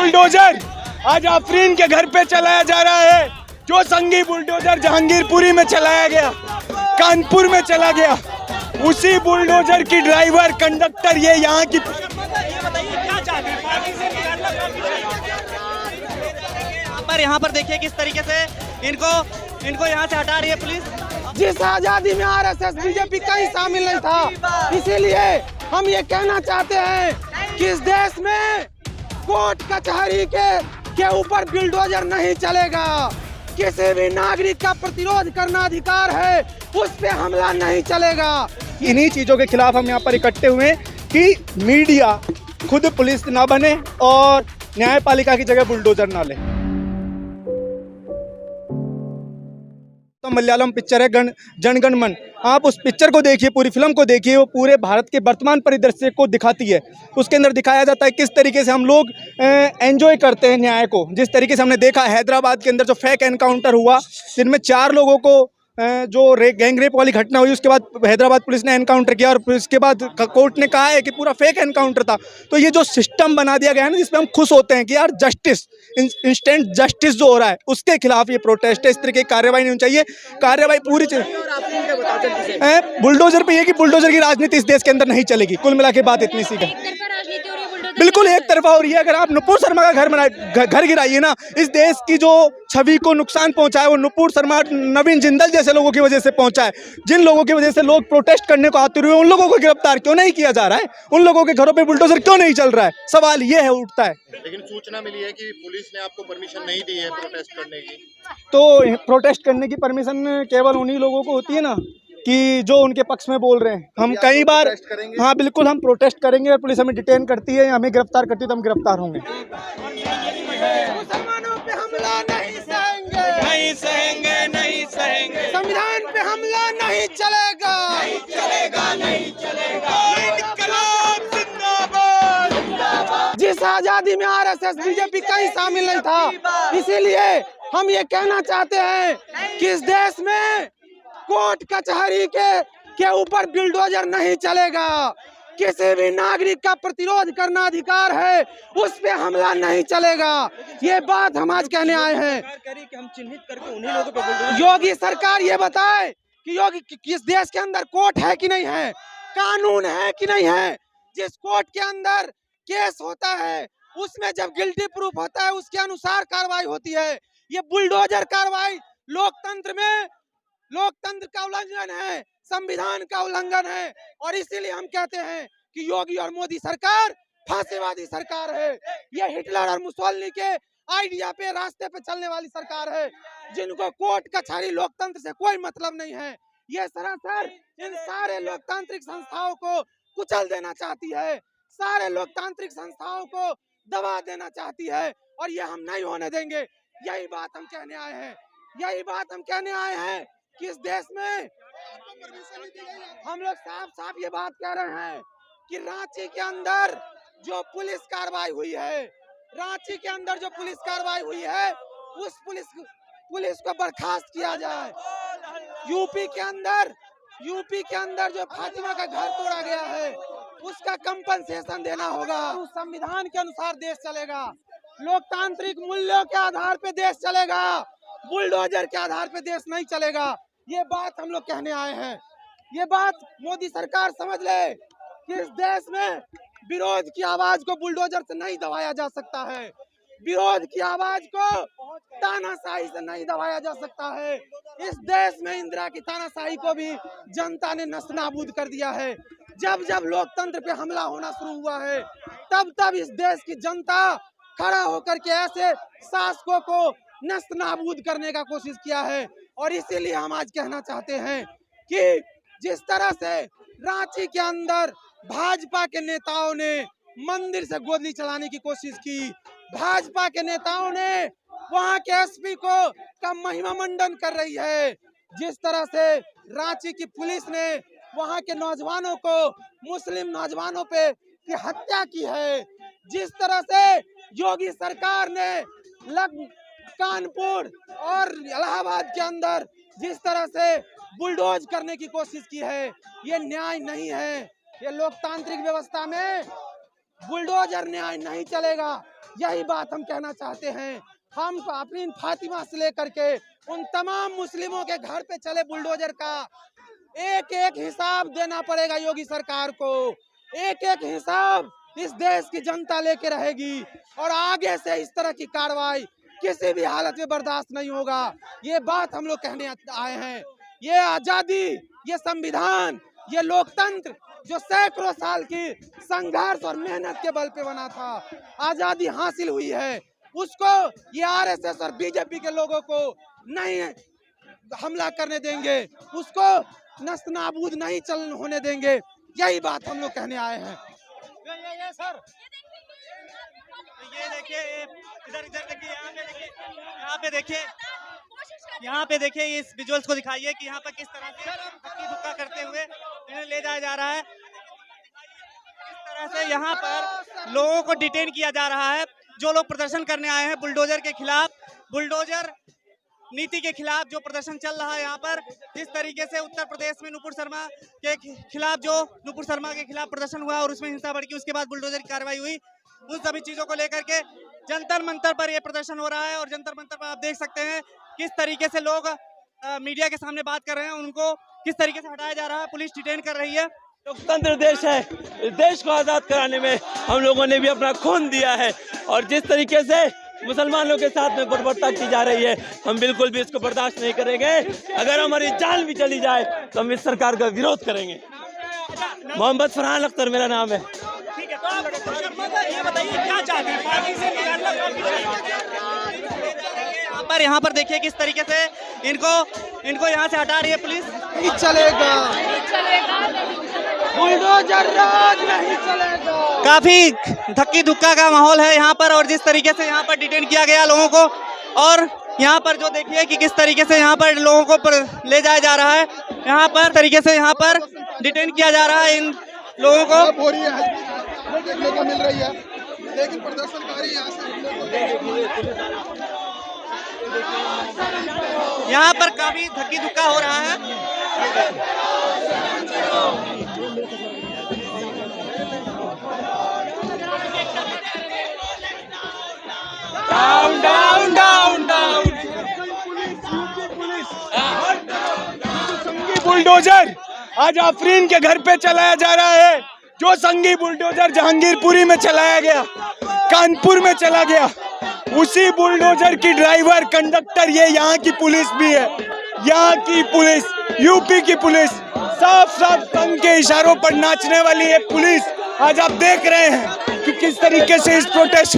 Bulldozer आज आफरीन के घर पे चलाया जा रहा है, जो संगी बुलडोजर जहांगीरपुरी में चलाया गया, कानपुर में चला गया, उसी बुलडोजर की ड्राइवर कंडक्टर ये यहाँ की। यहाँ पर देखिए किस तरीके से इनको यहाँ से हटा रही है पुलिस। जिस आजादी में आरएसएस बीजेपी कहीं शामिल नहीं था, इसीलिए हम ये कहना चाहते हैं कि इस देश में कोर्ट कचहरी के ऊपर बुलडोजर नहीं चलेगा। किसी भी नागरिक का प्रतिरोध करना अधिकार है, उस पे हमला नहीं चलेगा। इन्हीं चीजों के खिलाफ हम यहाँ पर इकट्ठे हुए हैं कि मीडिया खुद पुलिस ना बने और न्यायपालिका की जगह बुलडोजर ना ले। तो मलयालम पिक्चर है जनगण मन, आप उस पिक्चर को देखिए, पूरी फिल्म को देखिए, वो पूरे भारत के वर्तमान परिदृश्य को दिखाती है। उसके अंदर दिखाया जाता है किस तरीके से हम लोग एंजॉय करते हैं न्याय को। जिस तरीके से हमने देखा हैदराबाद के अंदर जो फेक एनकाउंटर हुआ, जिनमें 4 लोगों को जो गैंग रेप वाली घटना हुई, उसके बाद हैदराबाद पुलिस ने एनकाउंटर किया और उसके बाद कोर्ट ने कहा है कि पूरा फेक एनकाउंटर था। तो ये जो सिस्टम बना दिया गया है ना, जिसमें हम खुश होते हैं कि यार जस्टिस, इंस्टेंट जस्टिस जो हो रहा है, उसके खिलाफ ये प्रोटेस्ट है। इस तरह की कार्रवाई नहीं होनी चाहिए। कार्रवाई पूरी बुलडोजर पे ये कि बुलडोजर की राजनीति इस देश के अंदर नहीं चलेगी। कुल मिला के बात इतनी सी है, बिल्कुल एक तरफा हो रही है। अगर आप नुपुर शर्मा का घर गिराइए ना, इस देश की जो छवि को नुकसान पहुंचा है वो नुपुर शर्मा, नवीन जिंदल जैसे लोगों की वजह से पहुंचा है। जिन लोगों की वजह से लोग प्रोटेस्ट करने को आते हुए, उन लोगों को गिरफ्तार क्यों नहीं किया जा रहा है? उन लोगों के घरों पे बुलडोजर क्यों नहीं चल रहा है? सवाल ये है उठता है। लेकिन सूचना मिली है कि पुलिस ने आपको परमिशन नहीं दी है प्रोटेस्ट करने की। तो प्रोटेस्ट करने की परमिशन केवल उन्हीं लोगों को होती है ना कि जो उनके पक्ष में बोल रहे हैं। हम कई बार, हाँ बिल्कुल, हम प्रोटेस्ट करेंगे और पुलिस हमें डिटेन करती है, हमें गिरफ्तार करती है तो हम गिरफ्तार होंगे। मुसलमानों पे हमला नहीं सहेंगे, नहीं सहेंगे, नहीं सहेंगे, संविधान पे हमला नहीं चलेगा, नहीं चलेगा, नहीं चलेगा। इनकलाब जिंदाबाद। जिस आजादी में आरएसएस बीजेपी कहीं शामिल नहीं था, इसीलिए हम ये कहना चाहते हैं कि इस देश में कोर्ट कचहरी के ऊपर बुलडोजर नहीं चलेगा। किसी भी नागरिक का प्रतिरोध करना अधिकार है, उस पे हमला नहीं चलेगा। ये बात हम आज कहने आए हैं। हम चिन्हित करके उन्हीं लोगों पे योगी सरकार ये बताए कि योगी किस देश के अंदर कोर्ट है कि नहीं है, कानून है कि नहीं है। जिस कोर्ट के अंदर केस होता है, उसमें जब गिल्टी प्रूफ होता है, उसके अनुसार कार्रवाई होती है। ये बुलडोजर कार्रवाई लोकतंत्र का उल्लंघन है, संविधान का उल्लंघन है। और इसीलिए हम कहते हैं कि योगी और मोदी सरकार फांसीवादी सरकार है। ये हिटलर और मुसोलिनी के आइडिया पे, रास्ते पे चलने वाली सरकार है, जिनको कोर्ट कचहरी लोकतंत्र से कोई मतलब नहीं है। ये सरासर इन सारे लोकतांत्रिक संस्थाओं को कुचल देना चाहती है, सारे लोकतांत्रिक संस्थाओं को दबा देना चाहती है, और ये हम नहीं होने देंगे। यही बात हम कहने आए हैं, यही बात हम कहने आए हैं कि इस देश में हम लोग साफ साफ ये बात कह रहे हैं कि रांची के अंदर जो पुलिस कार्रवाई हुई है, रांची के अंदर जो पुलिस कार्रवाई हुई है, उस पुलिस को बर्खास्त किया जाए। यूपी के अंदर जो फातिमा का घर तोड़ा गया है, उसका कंपनसेशन देना होगा। उस संविधान के अनुसार देश चलेगा, लोकतांत्रिक मूल्यों के आधार पे देश चलेगा, बुलडोजर के आधार पे देश नहीं चलेगा। ये बात हम लोग कहने आए हैं। ये बात मोदी सरकार समझ ले कि इस देश में विरोध की आवाज को बुलडोजर से नहीं दबाया जा सकता है, विरोध की आवाज को तानाशाही से नहीं दबाया जा सकता है। इस देश में इंदिरा की तानाशाही को भी जनता ने नस्तनाबूद कर दिया है। जब जब लोकतंत्र पे हमला होना शुरू हुआ है, तब तब इस देश की जनता खड़ा होकर के ऐसे शासकों को नस्तनाबूद करने का कोशिश किया है। और इसीलिए हम आज कहना चाहते हैं कि जिस तरह से रांची के अंदर भाजपा के नेताओं ने मंदिर से गोली चलाने की कोशिश की, भाजपा के नेताओं ने वहां के एसपी का महिमा मंडन कर रही है, जिस तरह से रांची की पुलिस ने वहां के नौजवानों को, मुस्लिम नौजवानों पे की हत्या की है, जिस तरह से योगी सरकार ने कानपुर और इलाहाबाद के अंदर जिस तरह से बुलडोज करने की कोशिश की है, ये न्याय नहीं है। ये लोकतांत्रिक व्यवस्था में बुलडोजर न्याय नहीं चलेगा। यही बात हम कहना चाहते हैं। हम आफरीन फातिमा से लेकर के उन तमाम मुस्लिमों के घर पे चले बुलडोजर का एक एक हिसाब देना पड़ेगा योगी सरकार को। एक एक हिसाब इस देश की जनता लेके रहेगी और आगे से इस तरह की कार्रवाई किसी भी हालत में बर्दाश्त नहीं होगा। ये बात हम लोग कहने आए हैं। ये आजादी, ये संविधान, ये लोकतंत्र जो सैकड़ों साल की संघर्ष और मेहनत के बल पे बना था, आजादी हासिल हुई है, उसको ये आरएसएस और बीजेपी के लोगों को नहीं हमला करने देंगे, उसको नस्त नाबूद नहीं चल होने देंगे। यही बात हम लोग कहने आए हैं। ये सर, ये देखिए, इधर इधर देखिए, यहाँ पे देखिए इस विजुअल्स को दिखाइए कि यहाँ पर किस तरह से धक्की धुक्का करते हुए इन्हें ले जाया जा रहा है। किस तरह से यहाँ पर लोगों को डिटेन किया जा रहा है, जो लोग प्रदर्शन करने आए हैं बुलडोजर के खिलाफ, बुलडोजर नीति के खिलाफ जो प्रदर्शन चल रहा है यहाँ पर। जिस तरीके से उत्तर प्रदेश में नुपुर शर्मा के खिलाफ प्रदर्शन हुआ और उसमें हिंसा भड़की, उसके बाद बुलडोजर की कार्रवाई हुई, उन सभी चीजों को लेकर के जंतर मंतर पर यह प्रदर्शन हो रहा है। और जंतर मंतर पर आप देख सकते हैं किस तरीके से लोग मीडिया के सामने बात कर रहे हैं, उनको किस तरीके से हटाया जा रहा है, पुलिस डिटेन कर रही है। लोकतंत्र देश है, इस देश को आज़ाद कराने में हम लोगों ने भी अपना खून दिया है और जिस तरीके से मुसलमानों के साथ में बर्बरता की जा रही है, हम बिल्कुल भी इसको बर्दाश्त नहीं करेंगे। अगर हमारी जान भी चली जाए तो हम इस सरकार का विरोध करेंगे। मोहम्मद फरहान अख्तर मेरा नाम है। ठीक है, तो आप ये बताइए क्या चाहते हैं पार्टी से यहाँ पर देखिए किस तरीके से इनको यहाँ से हटा रही है पुलिस। नहीं चलेगा, बुलडोजर राज नहीं चलेगा। काफी धक्की धुक्का का माहौल है यहाँ पर और जिस तरीके से यहाँ पर डिटेन किया गया लोगों को, और यहाँ पर जो देखिए कि किस तरीके से यहाँ पर लोगों को ले जाया जा रहा है, यहाँ पर तरीके से यहाँ पर डिटेन किया जा रहा है इन लोगों को। हो रही है, देखने को मिल रही है, लेकिन प्रदर्शनकारी यहाँ पर काफी धक्की धुक्का हो रहा है। Down down down down. संघी बुलडोजर आज आफरीन के घर पे चलाया जा रहा है। जो संघी बुलडोजर जहांगीरपुरी में चलाया गया, कानपुर में चला गया, उसी बुलडोजर की ड्राइवर, कंडक्टर, ये यहाँ की पुलिस भी है। यहाँ की पुलिस, यूपी की पुलिस, साफ साफ संघ के इशारों पर नाचने वाली ये पुलिस आज आप देख रहे हैं कि किस तरीके से इस प्रोटेस्ट,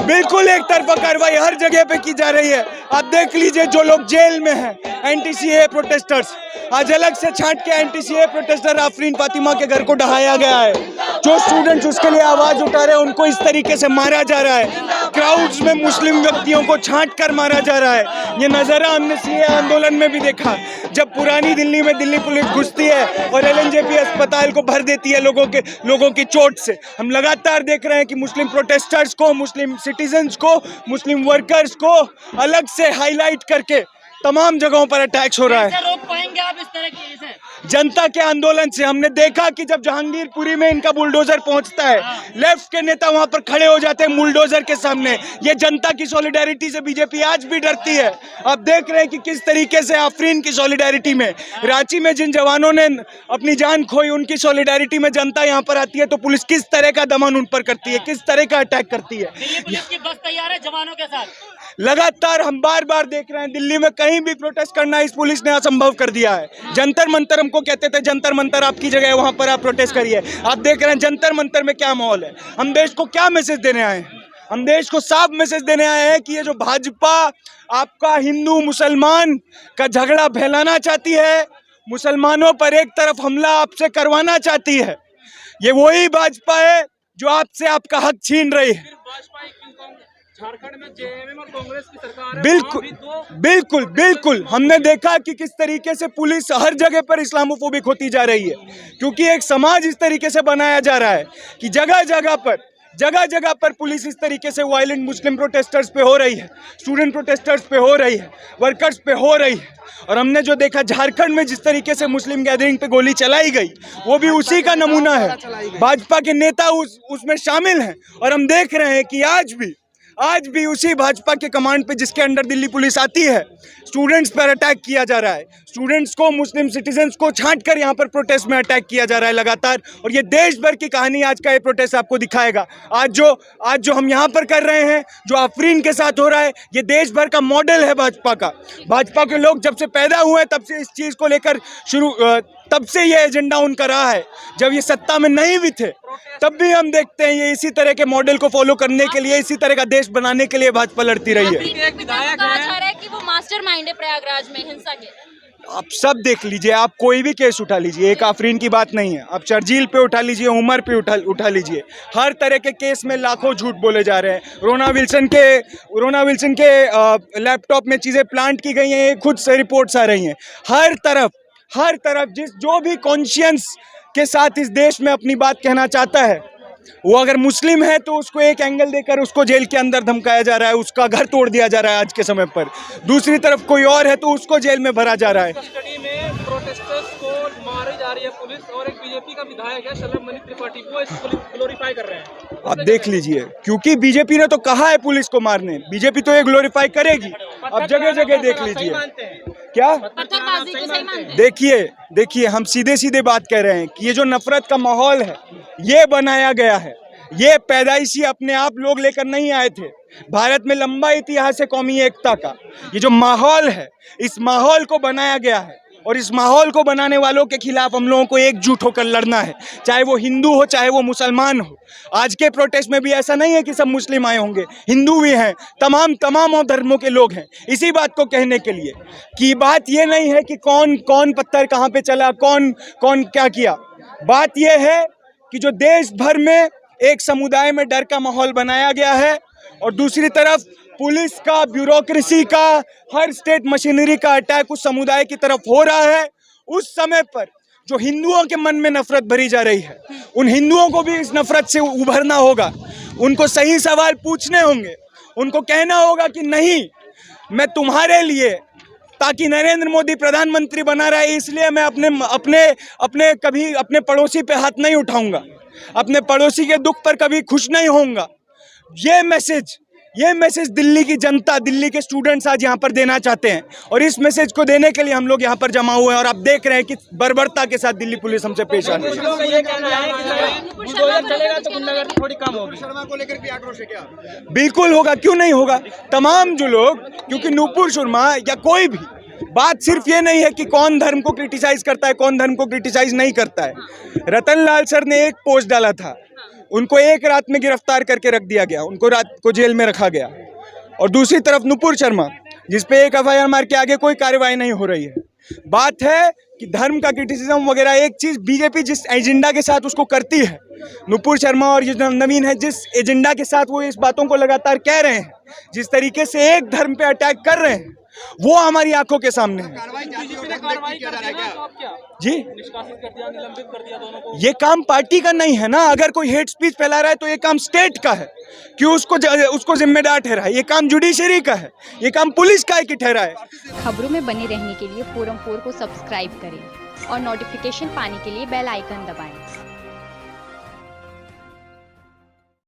बिल्कुल एक तरफा कार्रवाई हर जगह पे की जा रही है। आप देख लीजिए जो लोग जेल में हैं, एंटी-सीएए प्रोटेस्टर्स, आज अलग से छांट के एंटी-सीएए प्रोटेस्टर आफरीन फातिमा के घर को ढहाया गया है। जो स्टूडेंट्स उसके लिए आवाज उठा रहे हैं उनको इस तरीके से मारा जा रहा है। क्राउड्स में मुस्लिम व्यक्तियों को छांट कर मारा जा रहा है। ये नजारा हमने सीए आंदोलन में भी देखा, जब पुरानी दिल्ली में दिल्ली पुलिस घुसती है और एलएनजेपी अस्पताल को भर देती है लोगों की चोट से। हम लगातार देख रहे हैं कि मुस्लिम प्रोटेस्टर्स को, मुस्लिम सिटीजन्स को, मुस्लिम वर्कर्स को अलग से हाईलाइट करके तमाम जगहों पर अटैक्स हो रहा है। रोक पाएंगे आप इस तरह की इसे? जनता के आंदोलन से हमने देखा कि जब जहांगीरपुरी में इनका बुलडोजर पहुंचता है, लेफ्ट के नेता वहां पर खड़े हो जाते हैं बुलडोजर के सामने। ये जनता की सॉलिडारिटी से बीजेपी आज भी डरती है। आप देख रहे हैं कि किस तरीके से आफरीन की सॉलिडारिटी में, रांची में जिन जवानों ने अपनी जान खोई, उनकी सॉलिडारिटी में जनता यहाँ पर आती है तो पुलिस किस तरह का दमन उन पर करती है, किस तरह का अटैक करती है। पुलिस की बस तैयार है जवानों के साथ। लगातार हम बार बार देख रहे हैं, दिल्ली में कहीं भी प्रोटेस्ट करना इस पुलिस ने असंभव कर दिया है। जंतर मंतर हमको कहते थे जंतर मंतर आपकी जगह है, वहां पर आप प्रोटेस्ट करिए। आप देख रहे हैं जंतर मंतर में क्या माहौल है। हम देश को क्या मैसेज देने आए हैं? हम देश को साफ मैसेज देने आए हैं कि ये जो भाजपा आपका हिंदू मुसलमान का झगड़ा फैलाना चाहती है, मुसलमानों पर एक तरफ हमला आपसे करवाना चाहती है, ये वही भाजपा है जो आपसे आपका हक छीन रही है। झारखंड में जेएमएम और कांग्रेस की सरकार है। बिल्कुल बिल्कुल हमने देखा कि किस तरीके से पुलिस हर जगह पर इस्लामोफोबिक होती जा रही है, क्योंकि एक समाज इस तरीके से बनाया जा रहा है कि जगह जगह पर जगह जगह पर पुलिस इस तरीके से वायलेंट मुस्लिम प्रोटेस्टर्स पे हो रही है, स्टूडेंट प्रोटेस्टर्स पे हो रही है, वर्कर्स पे हो रही है। और हमने जो देखा झारखंड में जिस तरीके से मुस्लिम गैदरिंग पे गोली चलाई गई, वो भी उसी का नमूना है। भाजपा के नेता उसमें शामिल हैं और हम देख रहे हैं कि आज भी उसी भाजपा के कमांड पे जिसके अंडर दिल्ली पुलिस आती है, स्टूडेंट्स पर अटैक किया जा रहा है। स्टूडेंट्स को, मुस्लिम सिटीजन्स को छांट कर यहाँ पर प्रोटेस्ट में अटैक किया जा रहा है लगातार। और ये देश भर की कहानी आज का ये प्रोटेस्ट आपको दिखाएगा। आज जो हम यहाँ पर कर रहे हैं, जो आफरीन के साथ हो रहा है, ये देश भर का मॉडल है भाजपा का। भाजपा के लोग जब से पैदा हुए तब से इस चीज़ को लेकर तब से ये एजेंडा उनका रहा है। जब ये सत्ता में नहीं भी थे तब भी हम देखते हैं ये इसी तरह के मॉडल को फॉलो करने के लिए, इसी तरह का देश बनाने के लिए भाजपा लड़ती रही है। कहा जा रहा है कि वो मास्टरमाइंड है प्रयागराज में हिंसा के। आप सब देख लीजिए, आप कोई भी केस उठा लीजिए, एक आफरीन की बात नहीं है, आप शर्जील पे उठा लीजिए, उमर पे उठा लीजिए, हर तरह के केस में लाखों झूठ बोले जा रहे हैं। रोना विल्सन के लैपटॉप में चीज़ें प्लांट की गई हैं, खुद से रिपोर्ट्स आ रही हैं। हर तरफ जो भी कॉन्शियंस के साथ इस देश में अपनी बात कहना चाहता है, वो अगर मुस्लिम है तो उसको एक एंगल देकर उसको जेल के अंदर धमकाया जा रहा है, उसका घर तोड़ दिया जा रहा है आज के समय पर। दूसरी तरफ कोई और है तो उसको जेल में भरा जा रहा है। कस्टडी में प्रोटेस्टर्स को मारी जा रही है पुलिस, और एक बीजेपी का विधायक है शलभ मणि त्रिपाठी को ग्लोरीफाई कर रहे हैं। आप देख लीजिए, क्योंकि बीजेपी ने तो कहा है पुलिस को मारने, बीजेपी तो ये ग्लोरीफाई करेगी। अब जगह जगह देख लीजिए क्या देखिए हम सीधे बात कह रहे हैं कि ये जो नफरत का माहौल है, ये बनाया गया है, ये पैदाइशी अपने आप लोग लेकर नहीं आए थे। भारत में लंबा इतिहास है कौमी एकता का। ये जो माहौल है, इस माहौल को बनाया गया है और इस माहौल को बनाने वालों के खिलाफ हम लोगों को एकजुट होकर लड़ना है, चाहे वो हिंदू हो चाहे वो मुसलमान हो। आज के प्रोटेस्ट में भी ऐसा नहीं है कि सब मुस्लिम आए होंगे, हिंदू भी हैं, तमाम धर्मों के लोग हैं। इसी बात को कहने के लिए कि बात ये नहीं है कि कौन पत्थर कहाँ पे चला, कौन क्या किया। बात ये है कि जो देश भर में एक समुदाय में डर का माहौल बनाया गया है और दूसरी तरफ पुलिस का, ब्यूरोक्रेसी का, हर स्टेट मशीनरी का अटैक उस समुदाय की तरफ हो रहा है। उस समय पर जो हिंदुओं के मन में नफरत भरी जा रही है, उन हिंदुओं को भी इस नफरत से उभरना होगा, उनको सही सवाल पूछने होंगे, उनको कहना होगा कि नहीं, मैं तुम्हारे लिए, ताकि नरेंद्र मोदी प्रधानमंत्री बना रहा है इसलिए मैं कभी अपने पड़ोसी पे हाथ नहीं उठाऊंगा, अपने पड़ोसी के दुख पर कभी खुश नहीं होऊंगा। ये मैसेज दिल्ली की जनता, दिल्ली के स्टूडेंट्स आज यहाँ पर देना चाहते हैं और इस मैसेज को देने के लिए हम लोग यहाँ पर जमा हुए हैं। और आप देख रहे हैं कि बर्बरता के साथ दिल्ली पुलिस हमसे पेश आ रही है। थोड़ी कम होगी। शर्मा को लेकर भी आक्रोश है क्या? बिल्कुल होगा, क्यों नहीं होगा। तमाम जो लोग, क्योंकि नुपुर शर्मा या कोई भी, बात सिर्फ ये नहीं है कि कौन धर्म को क्रिटिसाइज करता है, कौन धर्म को क्रिटिसाइज नहीं करता है। रतन लाल सर ने एक पोस्ट डाला था, उनको एक रात में गिरफ्तार करके रख दिया गया, उनको रात को जेल में रखा गया। और दूसरी तरफ नुपुर शर्मा, जिस पे एक FIR मार के आगे कोई कार्रवाई नहीं हो रही है। बात है कि धर्म का क्रिटिसिज्म वगैरह एक चीज़ बीजेपी जिस एजेंडा के साथ उसको करती है, नुपुर शर्मा और जो नवीन है जिस एजेंडा के साथ वो इस बातों को लगातार कह रहे हैं, जिस तरीके से एक धर्म पे अटैक कर रहे हैं, वो हमारी आंखों के सामने है। जी, ये काम पार्टी का नहीं है ना। अगर कोई हेट स्पीच फैला रहा है तो ये काम स्टेट का है, क्यों उसको जिम्मेदार ठहराए। ये काम जुडिशरी का है, ये काम पुलिस का है कि ठहराए। खबरों में बने रहने के लिए फोरम 4 को सब्सक्राइब करें और नोटिफिकेशन पाने के लिए बेल आइकन दबाएं।